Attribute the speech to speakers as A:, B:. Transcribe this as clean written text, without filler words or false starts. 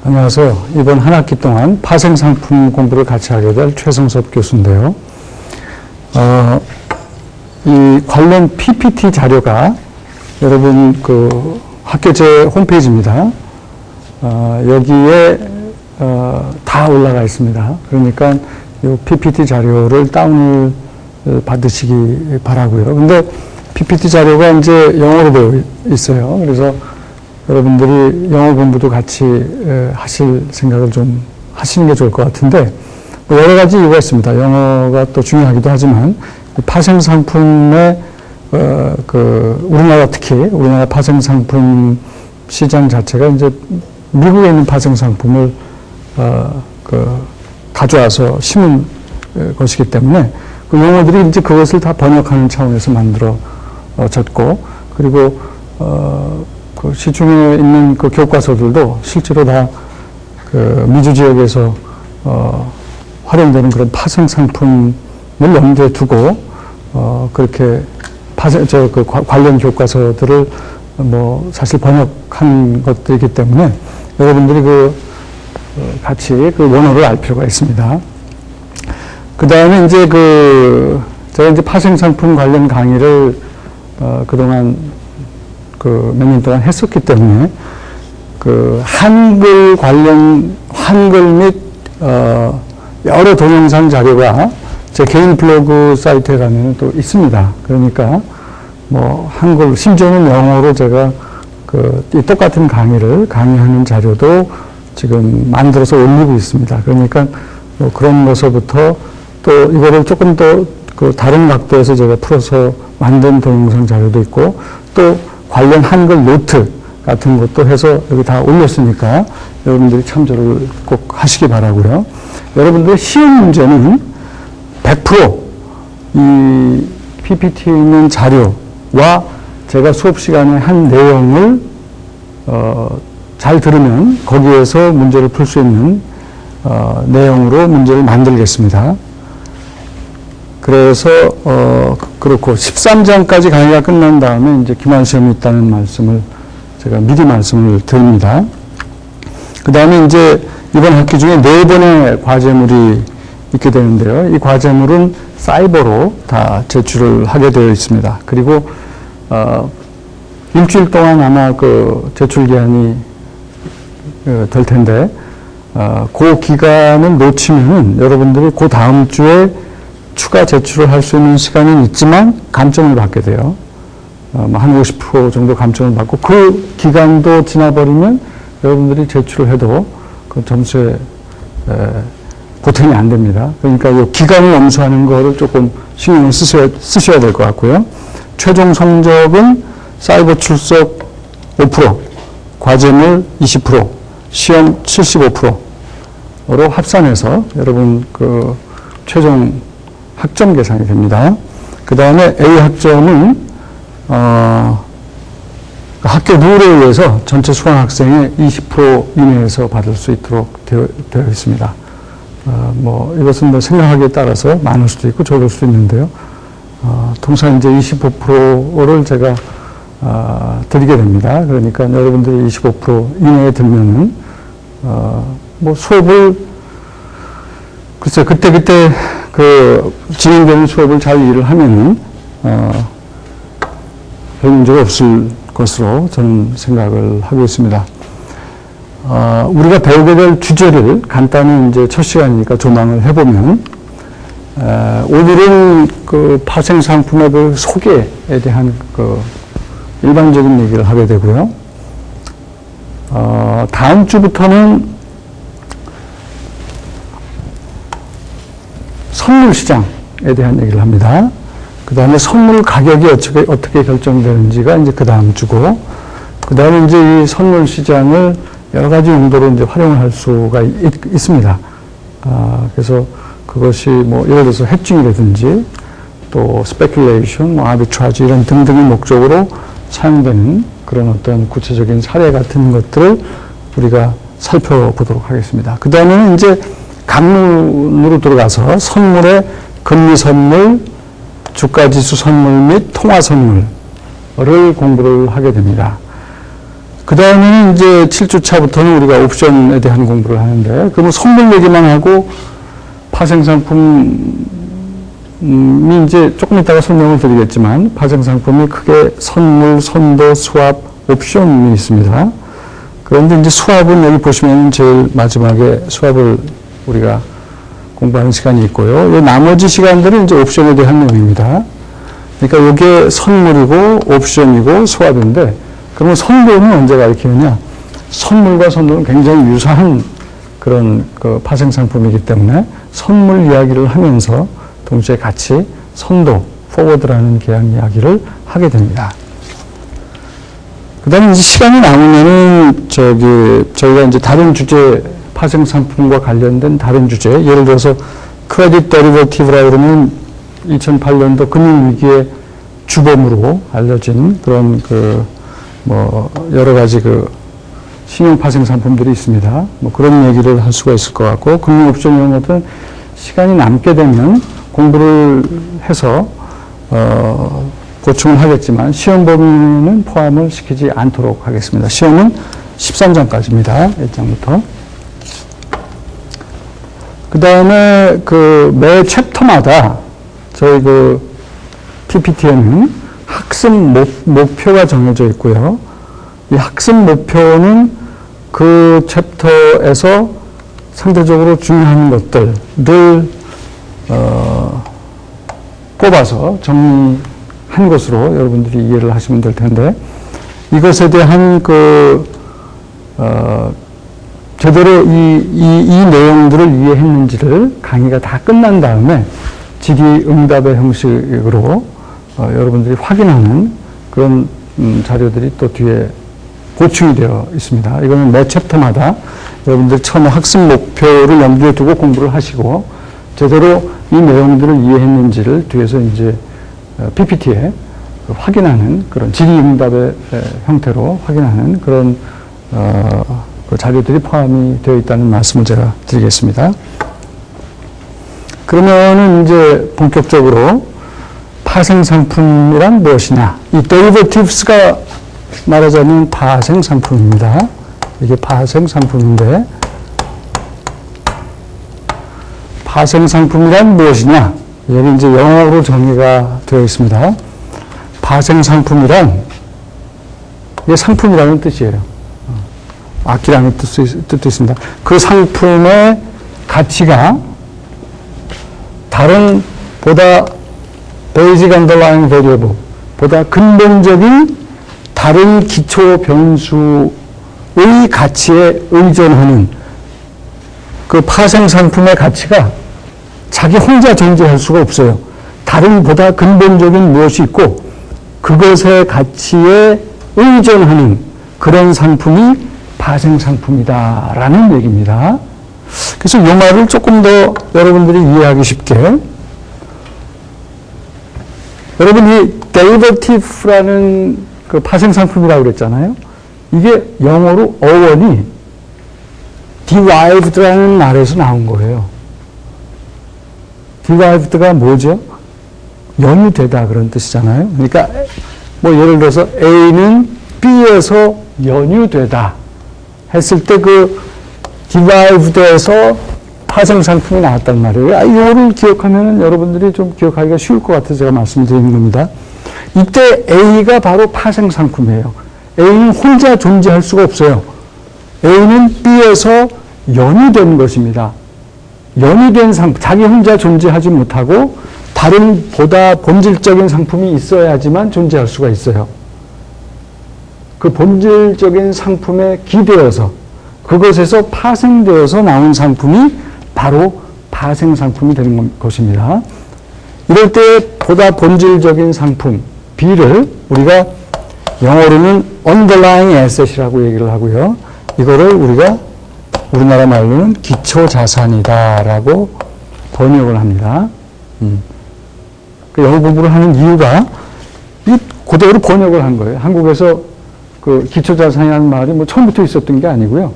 A: 안녕하세요. 이번 한 학기 동안 파생상품 공부를 같이 하게 될 최성섭 교수인데요. 이 관련 PPT 자료가 여러분 그 학교제 홈페이지입니다. 여기에 다 올라가 있습니다. 그러니까 이 PPT 자료를 다운을 받으시기 바라고요. 근데 PPT 자료가 이제 영어로 되어 있어요. 그래서 여러분들이 영어 공부도 같이 하실 생각을 좀 하시는 게 좋을 것 같은데, 뭐 여러 가지 이유가 있습니다. 영어가 또 중요하기도 하지만, 파생상품의, 우리나라 특히, 우리나라 파생상품 시장 자체가 이제 미국에 있는 파생상품을, 가져와서 심은 것이기 때문에, 그 용어들이 이제 그것을 다 번역하는 차원에서 만들어졌고, 그리고, 그 시중에 있는 그 교과서들도 실제로 다 그 미주 지역에서 활용되는 그런 파생 상품을 염두에 두고 그렇게 관련 교과서들을 뭐 사실 번역한 것들이기 때문에 여러분들이 같이 그 원어를 알 필요가 있습니다. 그 다음에 이제 제가 이제 파생 상품 관련 강의를 그동안 몇 년 동안 했었기 때문에, 한글 및, 여러 동영상 자료가 제 개인 블로그 사이트에 가면 또 있습니다. 그러니까, 한글, 심지어는 영어로 제가 이 똑같은 강의하는 자료도 지금 만들어서 올리고 있습니다. 그러니까, 그런 것서부터 또 이거를 조금 더 다른 각도에서 제가 풀어서 만든 동영상 자료도 있고, 또 관련 한글 노트 같은 것도 해서 여기 다 올렸으니까 여러분들이 참조를 꼭 하시기 바라고요. 여러분들의 시험 문제는 100% 이 PPT에 있는 자료와 제가 수업 시간에 한 내용을 잘 들으면 거기에서 문제를 풀 수 있는 내용으로 문제를 만들겠습니다. 그래서 그렇고 13장까지 강의가 끝난 다음에 이제 기말 시험이 있다는 말씀을 제가 미리 말씀을 드립니다. 그 다음에 이제 이번 학기 중에 4번의 과제물이 있게 되는데요. 이 과제물은 사이버로 다 제출을 하게 되어 있습니다. 그리고 일주일 동안 아마 제출 기한이 될 텐데 그 기간을 놓치면은 여러분들이 그 다음 주에 추가 제출을 할 수 있는 시간은 있지만 감점을 받게 돼요. 한 50% 정도 감점을 받고 그 기간도 지나버리면 여러분들이 제출을 해도 그 점수에 보탬이 안 됩니다. 그러니까 이 기간을 엄수하는 거를 조금 신경을 쓰셔야 될 것 같고요. 최종 성적은 사이버 출석 5%, 과제물 20%, 시험 75%로 합산해서 여러분 최종 학점 계산이 됩니다. 그 다음에 A 학점은 학교 룰에 의해서 전체 수강 학생의 20% 이내에서 받을 수 있도록 되어 있습니다. 이것은 생각하기에 따라서 많을 수도 있고 적을 수도 있는데요. 통상 이제 25%를 제가 드리게 됩니다. 그러니까 여러분들이 25% 이내에 들면은 수업을 글쎄 그때 진행되는 수업을 잘 이해를 하면은 별 문제가 없을 것으로 저는 생각을 하고 있습니다. 우리가 배우게 될 주제를 간단히 이제 첫 시간이니까 조망을 해보면, 오늘은 파생 상품의 소개에 대한 일반적인 얘기를 하게 되고요. 다음 주부터는 선물 시장에 대한 얘기를 합니다. 그 다음에 선물 가격이 어떻게 결정되는지가 이제 그 다음 주고, 그 다음에 이제 이 선물 시장을 여러 가지 용도로 이제 활용을 할 수가 있습니다. 그래서 그것이 예를 들어서 헤징이라든지 또 스페큘레이션, 아비트라지 이런 등등의 목적으로 사용되는 그런 어떤 구체적인 사례 같은 것들을 우리가 살펴보도록 하겠습니다. 그 다음에는 이제 강론으로 들어가서 선물의 금리 선물, 주가지수 선물 및 통화 선물을 공부를 하게 됩니다. 그 다음에는 이제 7주차부터는 우리가 옵션에 대한 공부를 하는데, 그러면 선물 얘기만 하고 파생상품이 이제 조금 이따가 설명을 드리겠지만, 파생상품이 크게 선물, 선도, 수합, 옵션이 있습니다. 그런데 이제 수합은 여기 보시면 제일 마지막에 수합을 우리가 공부하는 시간이 있고요. 이 나머지 시간들은 이제 옵션에 대한 내용입니다. 그러니까 이게 선물이고 옵션이고 수합인데, 그러면 선도는 언제 가르치느냐? 선물과 선도는 굉장히 유사한 그런 그 파생상품이기 때문에 선물 이야기를 하면서 동시에 같이 선도, 포워드라는 계약 이야기를 하게 됩니다. 그 다음에 이제 시간이 남으면은 저희가 이제 다른 주제, 파생상품과 관련된 다른 주제, 예를 들어서 크레딧 데리버티브라 그러면 2008년도 금융위기의 주범으로 알려진 그런 여러 가지 신용 파생 상품들이 있습니다. 그런 얘기를 할 수가 있을 것 같고, 금융옵션 이런 것들은 시간이 남게 되면 공부를 해서, 보충을 하겠지만, 시험 범위는 포함을 시키지 않도록 하겠습니다. 시험은 13장까지입니다. 1장부터. 그 다음에 매 챕터마다 저희 PPT에는 학습 목표가 정해져 있고요. 이 학습 목표는 그 챕터에서 상대적으로 중요한 것들을 꼽아서 정리한 것으로 여러분들이 이해를 하시면 될 텐데, 이것에 대한 제대로 이 내용들을 이해했는지를 강의가 다 끝난 다음에 질의응답의 형식으로 여러분들이 확인하는 그런 자료들이 또 뒤에 보충이 되어 있습니다. 이거는 매 챕터마다 여러분들 처음에 학습 목표를 염두에 두고 공부를 하시고 제대로 이 내용들을 이해했는지를 뒤에서 이제 PPT에 확인하는 그런 질의응답의 형태로 확인하는 그런 그 자료들이 포함이 되어 있다는 말씀을 제가 드리겠습니다. 그러면은 이제 본격적으로 파생상품이란 무엇이냐? 이 derivatives가 말하자면 파생상품입니다. 이게 파생상품인데, 파생상품이란 무엇이냐? 여기 이제 영어로 정의가 되어 있습니다. 파생상품이란, 이게 상품이라는 뜻이에요. 악기라는 뜻도 있습니다. 그 상품의 가치가 다른 보다 basic underlying variable, 보다 근본적인 다른 기초 변수의 가치에 의존하는 그 파생 상품의 가치가 자기 혼자 존재할 수가 없어요. 다른 보다 근본적인 무엇이 있고 그것의 가치에 의존하는 그런 상품이 파생 상품이다라는 얘기입니다. 그래서 이 말을 조금 더 여러분들이 이해하기 쉽게, 여러분이 derivative라는 그 파생 상품이라고 그랬잖아요. 이게 영어로 어원이 derived라는 말에서 나온 거예요. derived가 뭐죠? 연유되다 그런 뜻이잖아요. 그러니까 예를 들어서 A는 B에서 연유되다 했을 때 derived에서 파생 상품이 나왔단 말이에요. 이거를 기억하면 여러분들이 좀 기억하기가 쉬울 것 같아서 제가 말씀드리는 겁니다. 이때 A가 바로 파생 상품이에요. A는 혼자 존재할 수가 없어요. A는 B에서 연유된 것입니다. 연유된 상품, 자기 혼자 존재하지 못하고 다른 보다 본질적인 상품이 있어야지만 존재할 수가 있어요. 그 본질적인 상품에 기대어서 그것에서 파생되어서 나온 상품이 바로 파생 상품이 되는 것입니다. 이럴 때 보다 본질적인 상품 B를 우리가 영어로는 underlying asset이라고 얘기를 하고요. 이거를 우리가 우리나라 말로는 기초자산이다라고 번역을 합니다. 그 영어 공부를 하는 이유가 그대로 번역을 한 거예요. 한국에서 그 기초자산이라는 말이 처음부터 있었던 게 아니고요.